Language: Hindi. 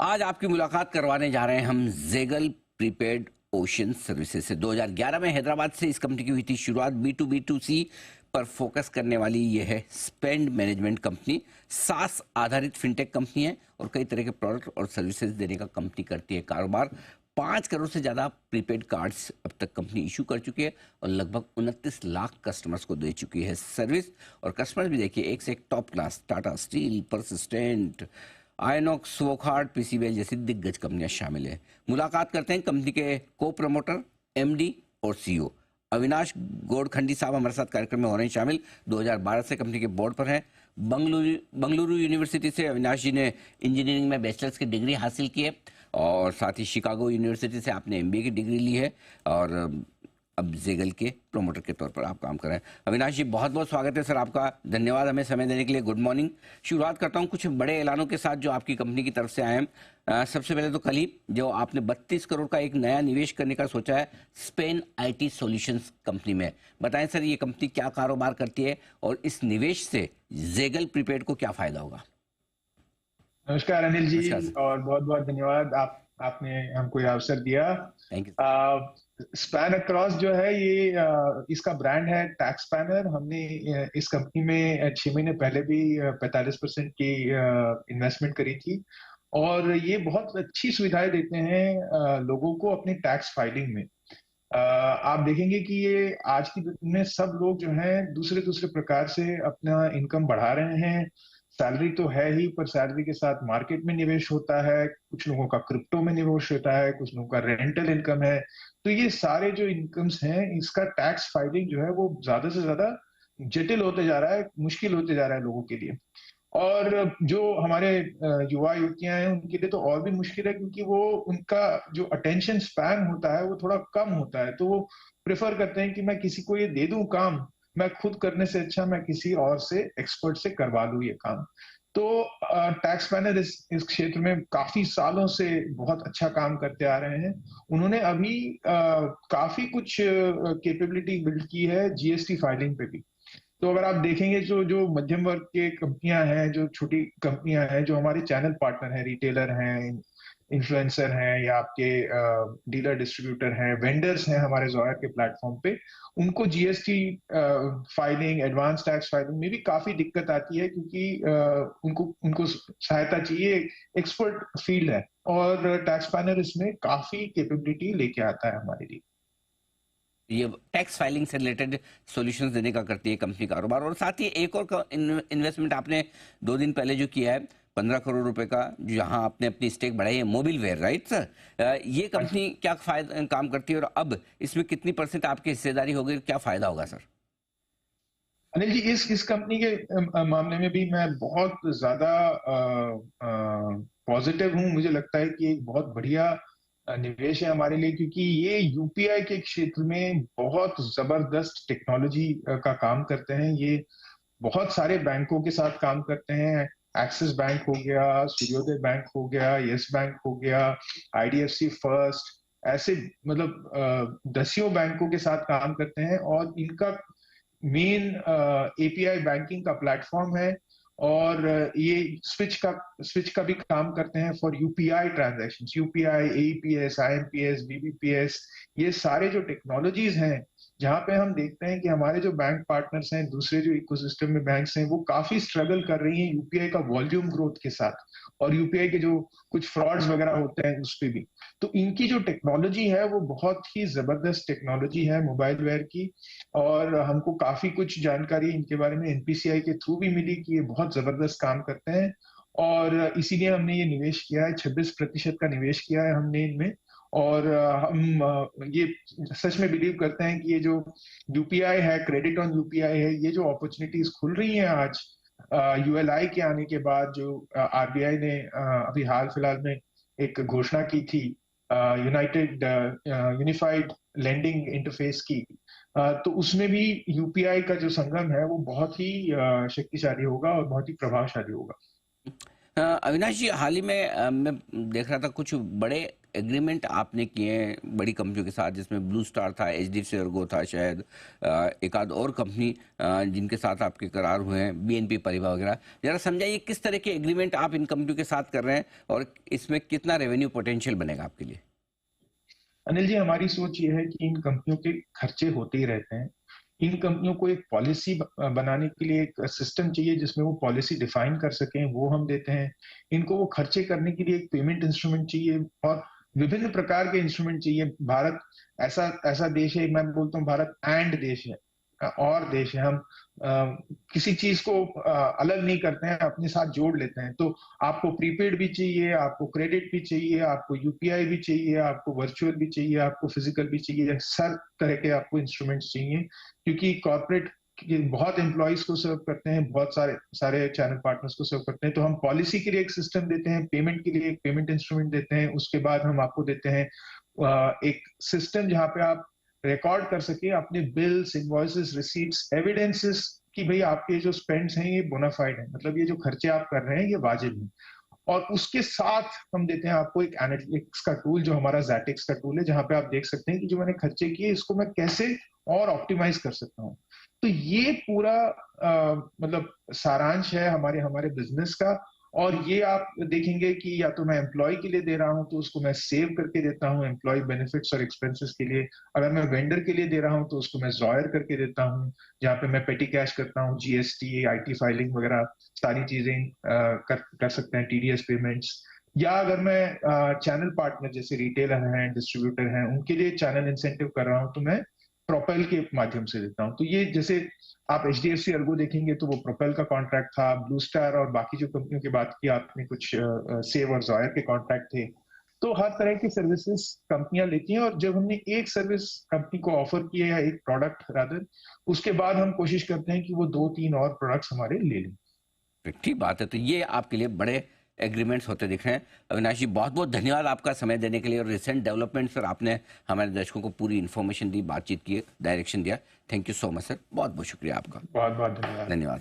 आज आपकी मुलाकात करवाने जा रहे हैं हम जेगल प्रीपेड ओशन सर्विसेज से। 2011 में हैदराबाद से इस कंपनी की हुई थी शुरुआत। B2B2C पर फोकस करने वाली यह है स्पेंड मैनेजमेंट कंपनी। सास आधारित फिनटेक कंपनी है और कई तरह के प्रोडक्ट और सर्विसेज देने का कंपनी करती है कारोबार। 5 करोड़ से ज़्यादा प्रीपेड कार्ड्स अब तक कंपनी इशू कर चुकी है और लगभग 29 लाख कस्टमर्स को दे चुकी है सर्विस। और कस्टमर्स भी देखिए एक से एक top class, Tata steel, persistent, Inox, Wockhardt, PCBL जैसी दिग्गज कंपनियां शामिल हैं। मुलाकात करते हैं कंपनी के को प्रमोटर, एमडी और सीईओ अविनाश गोडखंडी साहब हमारे साथ कार्यक्रम में हो रहे हैं शामिल। 2012 से कंपनी के बोर्ड पर हैं। बंगलुरु यूनिवर्सिटी से अविनाश जी ने इंजीनियरिंग में बैचलर्स की डिग्री हासिल की है और साथ ही शिकागो यूनिवर्सिटी से आपने एमबीए की डिग्री ली है और अब जेगल के प्रमोटर के तौर पर आप काम कर रहे हैं। अविनाश जी, बहुत बहुत स्वागत है सर आपका। धन्यवाद हमें समय देने के लिए। Good morning. शुरुआत करता हूं कुछ बड़े ऐलानों के साथ जो आपकी कंपनी की तरफ से आए हैं। सबसे पहले तो कल ही जो आपने 32 करोड़ का एक नया निवेश करने का सोचा है स्पेन आईटी सॉल्यूशंस कंपनी में। बताएं सर, ये कंपनी क्या कारोबार करती है और इस निवेश से जेगल प्रीपेड को क्या फायदा होगा? नमस्कार अनिल जी, और बहुत बहुत धन्यवाद आपने हमको ये अवसर दिया। Thank you. स्पैन अक्रॉस जो है ये इसका ब्रांड है टैक्स स्पैनर। हमने इस कंपनी में 6 महीने पहले भी 45% की इन्वेस्टमेंट करी थी और ये बहुत अच्छी सुविधाएं देते हैं लोगों को अपनी टैक्स फाइलिंग में। आप देखेंगे कि ये आज की दुनिया में सब लोग जो हैं दूसरे दूसरे प्रकार से अपना इनकम बढ़ा रहे हैं। सैलरी तो है ही, पर सैलरी के साथ मार्केट में निवेश होता है, कुछ लोगों का क्रिप्टो में निवेश होता है, कुछ लोगों का रेंटल इनकम है। तो ये सारे जो इनकम्स हैं, इसका टैक्स फाइलिंग जो है वो ज्यादा से ज्यादा जटिल होते जा रहा है, मुश्किल होते जा रहा है लोगों के लिए। और जो हमारे युवा युवतियां हैं उनके लिए तो और भी मुश्किल है, क्योंकि वो उनका जो अटेंशन स्पैन होता है वो थोड़ा कम होता है। तो वो प्रेफर करते हैं कि मैं किसी को ये दे दूं काम, मैं खुद करने से अच्छा मैं किसी और से, एक्सपर्ट से करवा लूं ये काम। तो टैक्स प्लानर इस क्षेत्र में काफी सालों से बहुत अच्छा काम करते आ रहे हैं। उन्होंने अभी काफी कुछ कैपेबिलिटी बिल्ड की है जीएसटी फाइलिंग पे भी। तो अगर आप देखेंगे जो जो मध्यम वर्ग के कंपनियां हैं, जो छोटी कंपनियां हैं, जो हमारे चैनल पार्टनर हैं, रिटेलर हैं, इन्फ्लुएंसर हैं, या आपके डीलर डिस्ट्रीब्यूटर हैं, वेंडर्स हैं हमारे जोयर के प्लेटफॉर्म पे, उनको GST filing, advance tax filing में भी काफी दिक्कत आती है, क्योंकि उनको उनको सहायता चाहिए। एक्सपर्ट फील्ड है और टैक्स प्लानर इसमें काफी कैपेबिलिटी लेके आता है हमारे लिए। ये टैक्स फाइलिंग से रिलेटेड सॉल्यूशंस देने का करती है कंपनी कारोबार। और साथ ही एक और इन्वेस्टमेंट आपने 2 दिन पहले जो किया है 15 करोड़ रुपए का, जहां आपने अपनी स्टेक बढ़ाई है मोबिल वेयर, राइट सर? ये कंपनी क्या फायदा काम करती है और अब इसमें कितनी % आपकी हिस्सेदारी होगी, क्या फायदा होगा सर? अनिल जी, इस कंपनी के मामले में भी मैं बहुत ज्यादा पॉजिटिव हूँ। मुझे लगता है कि एक बहुत बढ़िया निवेश है हमारे लिए, क्योंकि ये यूपीआई के क्षेत्र में बहुत जबरदस्त टेक्नोलॉजी का काम करते हैं। ये बहुत सारे बैंकों के साथ काम करते हैं। एक्सिस बैंक हो गया, सूर्योदय बैंक हो गया, यस बैंक हो गया, आईडीएफसी फर्स्ट, ऐसे मतलब दसियों बैंकों के साथ काम करते हैं। और इनका मेन एपीआई बैंकिंग का प्लेटफॉर्म है और ये स्विच का भी काम करते हैं for UPI transactions, UPI, AEPS, IMPS, BBPS. ये सारे जो टेक्नोलॉजीज हैं, जहां पे हम देखते हैं कि हमारे जो बैंक पार्टनर्स हैं, दूसरे जो इकोसिस्टम में बैंक्स हैं, वो काफी स्ट्रगल कर रही हैं यूपीआई का वॉल्यूम ग्रोथ के साथ, और यूपीआई के जो कुछ फ्रॉड्स वगैरह होते हैं उस पर भी। तो इनकी जो टेक्नोलॉजी है वो बहुत ही जबरदस्त टेक्नोलॉजी है मोबाइल वेयर की। और हमको काफी कुछ जानकारी इनके बारे में एनपीसीआई के थ्रू भी मिली कि ये बहुत जबरदस्त काम करते हैं, और इसीलिए हमने ये निवेश किया है। 26% का निवेश किया है हमने इनमें। और हम ये सच में बिलीव करते हैं कि ये जो यूपीआई है, क्रेडिट ऑन यूपीआई है, ये जो अपॉर्चुनिटीज खुल रही हैं आज यूएलआई के आने के बाद, जो आरबीआई ने अभी हाल फिलहाल में एक घोषणा की थी यूनाइटेड यूनिफाइड लेंडिंग इंटरफेस की, तो उसमें भी यूपीआई का जो संगम है वो बहुत ही शक्तिशाली होगा और बहुत ही प्रभावशाली होगा। अविनाश जी, हाल ही में मैं देख रहा था कुछ बड़े एग्रीमेंट आपने किए हैं बड़ी कंपनियों के साथ, जिसमें ब्लू स्टार था, एचडीएफसी अर्गो था, शायद एक आध और कंपनी जिनके साथ आपके करार हुए हैं, बीएनपी परिवार वगैरह, जरा समझाइए किस तरह के एग्रीमेंट आप इन कंपनियों के साथ कर रहे हैं और इसमें कितना रेवेन्यू पोटेंशियल बनेगा आपके लिए? अनिल जी, हमारी सोच ये है कि इन कंपनियों के खर्चे होते ही रहते हैं। इन कंपनियों को एक पॉलिसी बनाने के लिए एक सिस्टम चाहिए जिसमें वो पॉलिसी डिफाइन कर सकें, वो हम देते हैं। इनको वो खर्चे करने के लिए एक पेमेंट इंस्ट्रूमेंट चाहिए और विभिन्न प्रकार के इंस्ट्रूमेंट चाहिए। भारत ऐसा ऐसा देश है, मैं बोलता हूँ भारत एंड देश है, और देश है। हम किसी चीज को अलग नहीं करते हैं, अपने साथ जोड़ लेते हैं। तो आपको प्रीपेड भी चाहिए, आपको क्रेडिट भी चाहिए, आपको यूपीआई भी चाहिए, आपको वर्चुअल भी चाहिए, आपको फिजिकल भी चाहिए, हर तरह के आपको इंस्ट्रूमेंट्स चाहिए, क्योंकि कॉर्पोरेट बहुत एम्प्लॉयज को सर्व करते हैं, बहुत सारे सारे चैनल पार्टनर्स को सर्व करते हैं। तो हम पॉलिसी के लिए एक सिस्टम देते हैं, पेमेंट के लिए एक पेमेंट इंस्ट्रूमेंट देते हैं, उसके बाद हम आपको देते हैं एक सिस्टम जहां पे आप रिकॉर्ड कर सके अपने बिल्स, इनवॉइसेस, रिसीट्स, एविडेंसेस कि भाई आपके जो स्पेंड्स हैं ये बोनाफाइड है, मतलब ये जो खर्चे आप कर रहे हैं ये वाजिब है। और उसके साथ हम देते हैं आपको एक एनालिटिक्स का टूल, जो हमारा ज़ैटिक्स का टूल है, जहां पे आप देख सकते हैं कि जो मैंने खर्चे किए इसको मैं कैसे और ऑप्टिमाइज कर सकता हूँ। तो ये पूरा मतलब सारांश है हमारे हमारे बिजनेस का। और ये आप देखेंगे कि या तो मैं एम्प्लॉय के लिए दे रहा हूं तो उसको मैं सेव करके देता हूं एम्प्लॉय बेनिफिट्स और एक्सपेंसेस के लिए। अगर मैं वेंडर के लिए दे रहा हूं तो उसको मैं जॉयर करके देता हूं, जहां पे मैं पेटी कैश करता हूं, जीएसटी, आईटी फाइलिंग वगैरह सारी चीजें कर सकते हैं, टीडीएस पेमेंट्स। या अगर मैं चैनल पार्टनर जैसे रिटेलर हैं, डिस्ट्रीब्यूटर हैं, उनके लिए चैनल इंसेंटिव कर रहा हूं तो मैं प्रोपेल के माध्यम से देता हूं। तो ये जैसे आप एचडीएफसी अर्गो देखेंगे तो वो प्रोपेल का कॉन्ट्रैक्ट था, ब्लू स्टार और बाकी जो कंपनियों की बात की आपने, कुछ सेव और जॉयर के कॉन्ट्रैक्ट थे। तो हर तरह की सर्विसेज कंपनियां लेती हैं, और जब हमने एक सर्विस कंपनी को ऑफर किया या एक प्रोडक्ट रादर, उसके बाद हम कोशिश करते हैं कि वो 2-3 और प्रोडक्ट्स हमारे ले लें। ठीक बात है। तो ये आपके लिए बड़े एग्रीमेंट्स होते दिख रहे हैं। अविनाश जी, बहुत बहुत धन्यवाद आपका समय देने के लिए, और रिसेंट डेवलपमेंट्स पर आपने हमारे दर्शकों को पूरी इन्फॉर्मेशन दी, बातचीत की, डायरेक्शन दिया। Thank you so much sir, बहुत बहुत शुक्रिया आपका। बहुत बहुत धन्यवाद। धन्यवाद।